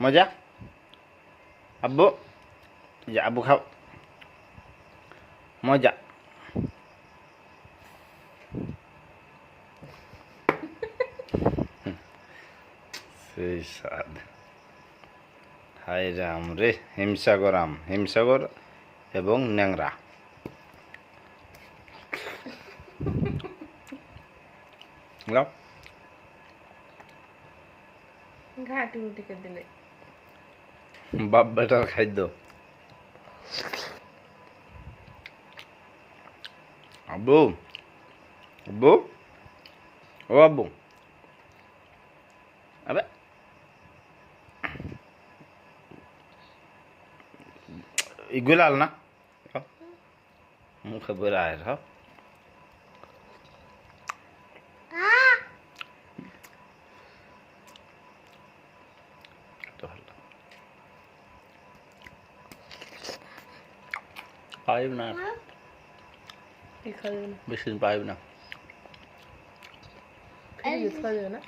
মজা আব্বু যে আব্বু খাও মজা সেই স্বাদ হায় রাম রে হিমসাগর এবং ন্যাংরা ঘাটি উঠিকে দিলে বাপ বেটার খাদ্য আব্বু আব্বু ও আব্বু আবে ইগুলাল না মুখে বলে আয় হ পাইব না বেশি দিন পাইব না না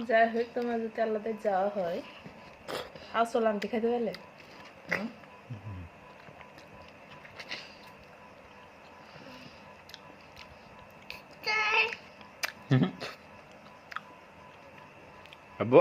যাই হোক তোমার যদি আল্লাহতে যাওয়া হয় আসল আনতে খাইতে পারলে আব্বু